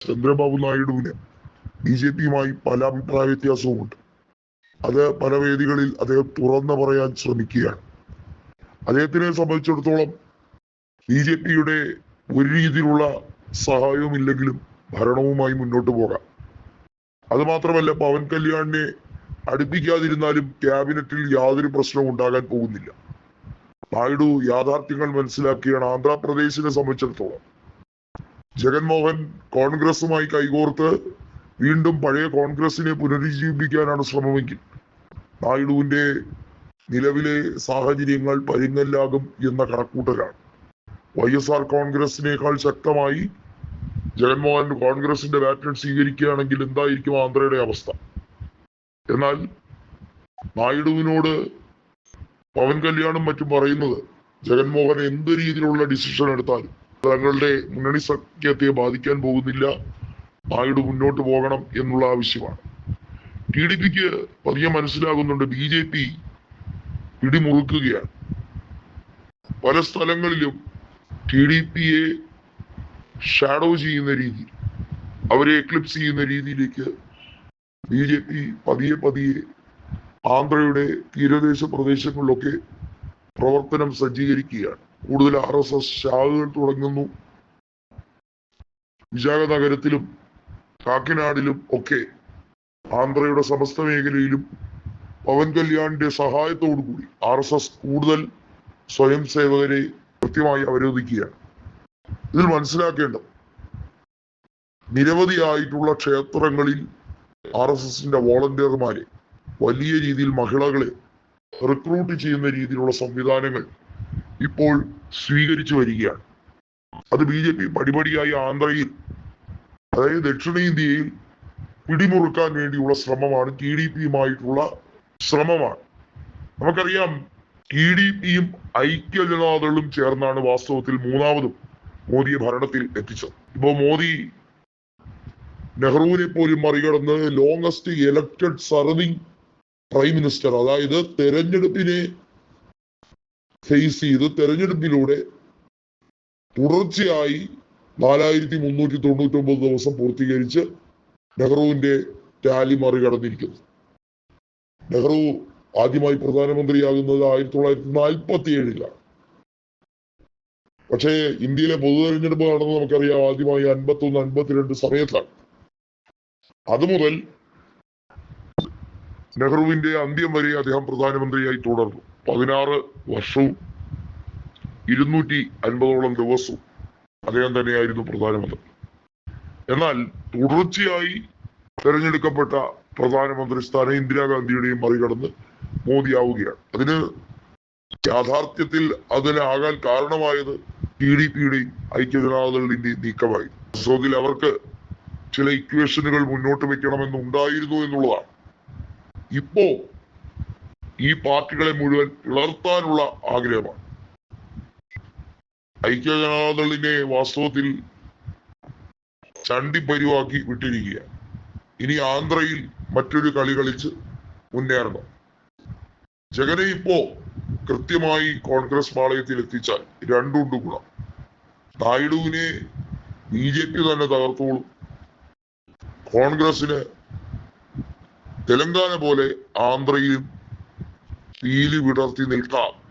ചന്ദ്രബാബു നായിഡുവിന് ബി.ജെ.പിയുമായി പല അഭിപ്രായ വ്യത്യാസവുമുണ്ട്. അത് പല വേദികളിൽ അദ്ദേഹം തുറന്നു പറയാൻ ശ്രമിക്കുകയാണ്. അദ്ദേഹത്തിനെ സംബന്ധിച്ചിടത്തോളം ബി.ജെ.പിയുടെ ഒരു രീതിയിലുള്ള സഹായവും ഇല്ലെങ്കിലും ഭരണവുമായി മുന്നോട്ട് പോകാം. അത് മാത്രമല്ല, പവൻ കല്യാണിനെ അടുപ്പിക്കാതിരുന്നാലും ക്യാബിനറ്റിൽ യാതൊരു പ്രശ്നവും ഉണ്ടാകാൻ പോകുന്നില്ല. നായിഡു യാഥാർത്ഥ്യങ്ങൾ മനസ്സിലാക്കിയാണ്. ആന്ധ്രാപ്രദേശിനെ സംബന്ധിച്ചിടത്തോളം ജഗൻമോഹൻ കോൺഗ്രസുമായി കൈകോർത്ത് വീണ്ടും പഴയ കോൺഗ്രസിനെ പുനരുജ്ജീവിപ്പിക്കാനാണ് ശ്രമമെങ്കിൽ നായിഡുവിന്റെ നിലവിലെ സാഹചര്യങ്ങൾ പരിങ്ങല്ലാകും എന്ന കണക്കൂട്ടലാണ്. YSR കോൺഗ്രസിനേക്കാൾ ശക്തമായി ജഗൻമോഹൻ കോൺഗ്രസിന്റെ ബാറ്റൺ സ്വീകരിക്കുകയാണെങ്കിൽ എന്തായിരിക്കും ആന്ധ്രയുടെ അവസ്ഥ? എന്നാൽ നായിഡുവിനോട് പവൻ കല്യാണും മറ്റും പറയുന്നത് ജഗൻമോഹൻ എന്ത് രീതിയിലുള്ള ഡിസിഷൻ എടുത്താലും തങ്ങളുടെ മുന്നണി സഖ്യത്തെ ബാധിക്കാൻ പോകുന്നില്ല, നായിഡു മുന്നോട്ട് പോകണം എന്നുള്ള ആവശ്യമാണ്. TDPക്ക് പതിയെ മനസ്സിലാകുന്നുണ്ട് ബി.ജെ.പി പിടിമുറുക്കുകയാണ്. പല സ്ഥലങ്ങളിലും TDPയെ ഷാഡോ ചെയ്യുന്ന രീതിയിൽ, അവരെ എക്ലിപ്സ് ചെയ്യുന്ന രീതിയിലേക്ക് ബി.ജെ.പി പതിയെ ആന്ധ്രയുടെ തീരദേശ പ്രദേശങ്ങളിലൊക്കെ പ്രവർത്തനം സജ്ജീകരിക്കുകയാണ്. കൂടുതൽ RSS ശാഖകൾ തുടങ്ങുന്നു. വിശാഖ നഗരത്തിലും കാക്കിനാടിലും ഒക്കെ ആന്ധ്രയുടെ സമസ്ത മേഖലയിലും പവൻ കല്യാണിന്റെ സഹായത്തോടു കൂടി RSS കൂടുതൽ സ്വയം സേവകരെ കൃത്യമായി അവരോധിക്കുകയാണ്. ഇതിൽ മനസ്സിലാക്കേണ്ടത് നിരവധിയായിട്ടുള്ള ക്ഷേത്രങ്ങളിൽ RSSന്റെ വോളണ്ടിയർമാരെ, വലിയ രീതിയിൽ മഹിളകളെ റിക്രൂട്ട് ചെയ്യുന്ന രീതിയിലുള്ള സംവിധാനങ്ങൾ ഇപ്പോൾ സ്വീകരിച്ചു വരികയാണ്. അത് ബി.ജെ.പി പടിപടിയായി ആന്ധ്രയിൽ, അതായത് ദക്ഷിണേന്ത്യയിൽ പിടിമുറുക്കാൻ വേണ്ടിയുള്ള ശ്രമമാണ്. TDPയുമായിട്ടുള്ള ശ്രമമാണ്. നമുക്കറിയാം, TDPയും ഐക്യജനതാദളും ചേർന്നാണ് വാസ്തവത്തിൽ മൂന്നാമതും മോദിയെ ഭരണത്തിൽ എത്തിച്ചത്. ഇപ്പോ മോദി നെഹ്റുവിനെ പോലും മറികടന്ന് longest elected serving prime minister, അതായത് തെരഞ്ഞെടുപ്പിനെ ഫേസ് ചെയ്ത് തെരഞ്ഞെടുപ്പിലൂടെ തുടർച്ചയായി 4399 ദിവസം പൂർത്തീകരിച്ച് നെഹ്റുവിന്റെ ടാലി മറികടന്നിരിക്കുന്നു. നെഹ്റു ആദ്യമായി പ്രധാനമന്ത്രിയാകുന്നത് 1947-ലാണ്. പക്ഷേ ഇന്ത്യയിലെ പൊതു തെരഞ്ഞെടുപ്പ് നടന്നത് നമുക്കറിയാം ആദ്യമായി 51-52 സമയത്താണ്. അതുമുതൽ നെഹ്റുവിന്റെ അന്ത്യം വരെ അദ്ദേഹം പ്രധാനമന്ത്രിയായി തുടർന്നു. 16 വർഷവും 250ഓളം ദിവസവും അദ്ദേഹം തന്നെയായിരുന്നു പ്രധാനമന്ത്രി. എന്നാൽ തുടർച്ചയായി തെരഞ്ഞെടുക്കപ്പെട്ട പ്രധാനമന്ത്രി സ്ഥാനം ഇന്ദിരാഗാന്ധിയുടെയും മറികടന്ന് മോദിയാവുകയാണ്. അതിന് യാഥാർത്ഥ്യത്തിൽ അതിനാകാൻ കാരണമായത് TDPയുടെയും ഐക്യജനതാദളിന്റെയും നീക്കമായി. വാസ്തവത്തിൽ അവർക്ക് ചില ഇക്വേഷനുകൾ മുന്നോട്ട് വെക്കണമെന്നുണ്ടായിരുന്നു എന്നുള്ളതാണ്. ഇപ്പോ ഈ പാർട്ടികളെ മുഴുവൻ പിളർത്താനുള്ള ആഗ്രഹമാണ്. ഐക്യജനതാദളിനെ വാസ്തവത്തിൽ ചണ്ടിപ്പരുവാക്കി വിട്ടിരിക്കുകയാണ്. ഇനി ആന്ധ്രയിൽ മറ്റൊരു കളി കളിച്ച് മുന്നേറണം. ജഗനെ ഇപ്പോ കൃത്യമായി കോൺഗ്രസ് പാളയത്തിൽ എത്തിച്ചാൽ രണ്ടുണ്ട് ഗുണം. നായിഡുവിനെ ബി.ജെ.പി തന്നെ തകർത്തോളും. കോൺഗ്രസിന് തെലങ്കാന പോലെ ആന്ധ്രയിലും പീലി വിടർത്തി നിൽക്കാം.